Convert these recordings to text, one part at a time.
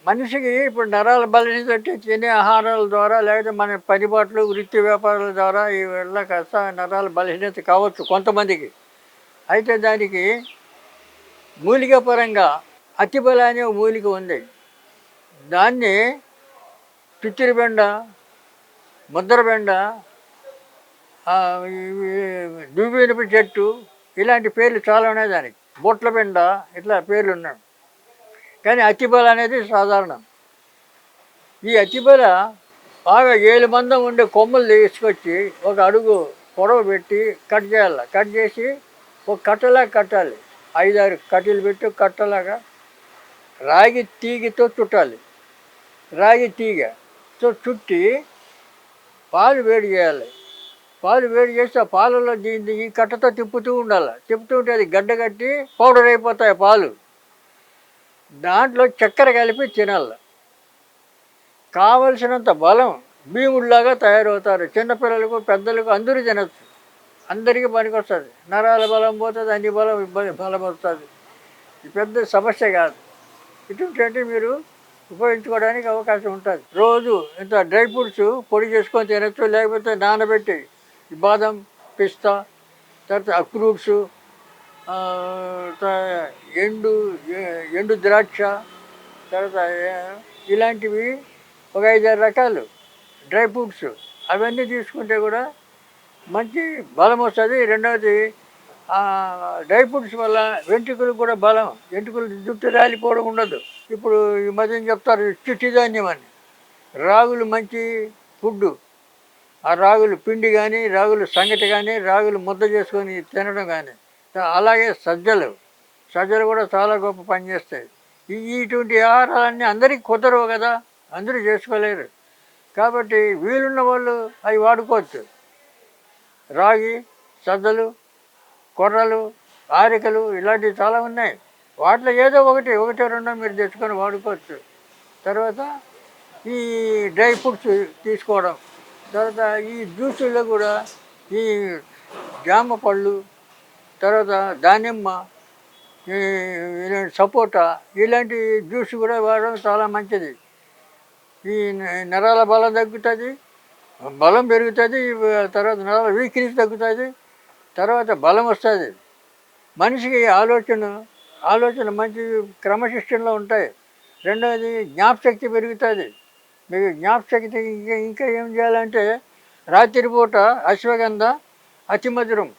మనిషికి ఇప్పుడు నరాల బలహీనత అంటే తినే ఆహారాల ద్వారా లేకపోతే మన పనిబాట్లు, వృత్తి వ్యాపారాల ద్వారా ఈ వల్ల కాస్త నరాల బలహీనత కావచ్చు కొంతమందికి. అయితే దానికి మూలికా పరంగా అతిబల అనే ఒక మూలిక ఉంది. దాన్ని పిచ్చిరిబెండ, ముద్దరబెండ, ఇవి దువ్వెనప చెట్టు ఇలాంటి పేర్లు చాలా ఉన్నాయి దానికి. బొట్ల బెండ ఇట్లా పేర్లు ఉన్నాయి. కానీ అతిబల అనేది సాధారణం. ఈ అతిబల బాగా 7 మందం ఉండే కొమ్మలు తీసుకొచ్చి ఒక అడుగు పొడవు పెట్టి కట్ చేయాలి. కట్ చేసి ఒక కట్టలాగా కట్టాలి. 5, 6 కట్టెలు పెట్టి కట్టలాగా రాగి తీగతో చుట్టాలి. రాగి తీగతో చుట్టి పాలు వేడి చేయాలి. పాలు వేడి చేసి ఆ పాలలో దీన్ని ఈ కట్టతో తిప్పుతూ ఉండాలి. తిప్పుతూ ఉంటే అది గడ్డ కట్టి పౌడర్ అయిపోతాయి పాలు. దాంట్లో చక్కెర కలిపి తినాలి. కావలసినంత బలం భీముడిలాగా తయారవుతారు. చిన్నపిల్లలకు, పెద్దలకు అందరూ తినచ్చు. అందరికీ పనికొస్తుంది. నరాల బలం పోతుంది, అన్ని బలం వస్తుంది. ఇది పెద్ద సమస్య కాదు. ఇటువంటి మీరు ఉపయోగించుకోవడానికి అవకాశం ఉంటుంది. రోజు ఇంత డ్రై ఫ్రూట్స్ పొడి చేసుకొని తినచ్చు. లేకపోతే నానబెట్టి బాదం, పిస్తా, తర్వాత అక్రూట్స్, ఎండు ద్రాక్ష, తర్వాత ఇలాంటివి ఒక 5, 6 రకాలు డ్రై ఫ్రూట్స్ అవన్నీ తీసుకుంటే కూడా మంచి బలం వస్తుంది. రెండవది డ్రై ఫ్రూట్స్ వల్ల వెంట్రుకలు కూడా బలం. వెంట్రుకలు జుట్టు రాలిపోవడం ఉండదు. ఇప్పుడు ఈ మధ్యన చెప్తారు చిట్టి ధాన్యం అని. రాగులు మంచి ఫుడ్డు. ఆ రాగులు పిండి కానీ, రాగులు సంగటి కానీ, రాగులు ముద్ద చేసుకొని తినడం కానీ, అలాగే సజ్జలు కూడా చాలా గొప్ప పనిచేస్తాయి. ఇటువంటి ఆహారాలన్నీ అందరికీ కుదరవు కదా, అందరూ చేసుకోలేరు. కాబట్టి వీలున్న వాళ్ళు అవి వాడుకోవచ్చు. రాగి, సజ్జలు, కొర్రలు, ఆరికలు ఇలాంటివి చాలా ఉన్నాయి. వాటిలో ఏదో ఒకటి రెండో మీరు తెచ్చుకొని వాడుకోవచ్చు. తర్వాత ఈ డ్రై ఫ్రూట్స్ తీసుకోవడం. తర్వాత ఈ జ్యూసుల్లో కూడా ఈ జామ పళ్ళు, తర్వాత దానిమ్మ, సపోటా ఇలాంటి జ్యూస్ కూడా వాడడం చాలా మంచిది. ఈ నరాల బలం తగ్గుతుంది, బలం పెరుగుతుంది. తర్వాత నరాల వీక్నెస్ తగ్గుతుంది. తర్వాత బలం వస్తుంది. మనిషికి ఆలోచన మంచి క్రమశిక్షణలో ఉంటాయి. రెండవది జ్ఞాపశక్తి పెరుగుతుంది. మీకు జ్ఞాపశక్తి ఇంకా ఏం చేయాలంటే రాత్రిపూట అశ్వగంధ, అతిమధురం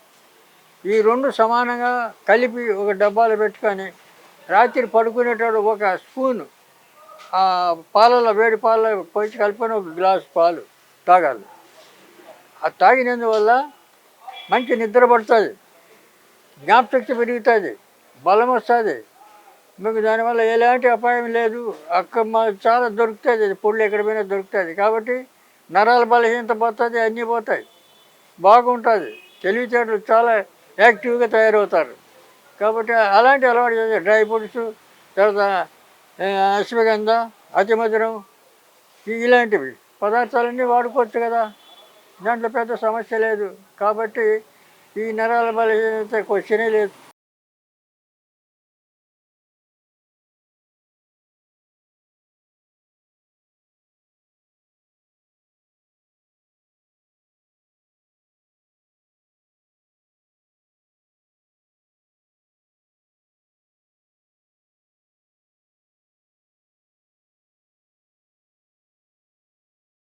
ఈ 2 సమానంగా కలిపి ఒక డబ్బాలో పెట్టుకొని రాత్రి పడుకునేటప్పుడు ఒక స్పూను పాలలో, వేడి పాలలో పోసి కలుపుకొని ఒక గ్లాసు పాలు తాగాలి. అది తాగినందువల్ల మంచి నిద్ర పడుతుంది, జ్ఞాపశక్తి పెరుగుతుంది, బలం వస్తుంది. మీకు దానివల్ల ఎలాంటి అపాయం లేదు. చాలా దొరుకుతుంది. అది పొళ్ళు ఎక్కడ పోయినా దొరుకుతుంది. కాబట్టి నరాల బలహీనత పోతుంది, అన్నీ పోతాయి, బాగుంటుంది. తెలివితేటలు చాలా యాక్టివ్గా తయారవుతారు. కాబట్టి అలాంటి అలవాటు చేసే డ్రై ఫ్రూట్స్, తర్వాత అశ్వగంధ, అతిమధురం ఇలాంటివి పదార్థాలన్నీ వాడుకోవచ్చు కదా, దాంట్లో పెద్ద సమస్య లేదు. కాబట్టి ఈ నరాల బలహీనత క్వశ్చనే లేదు.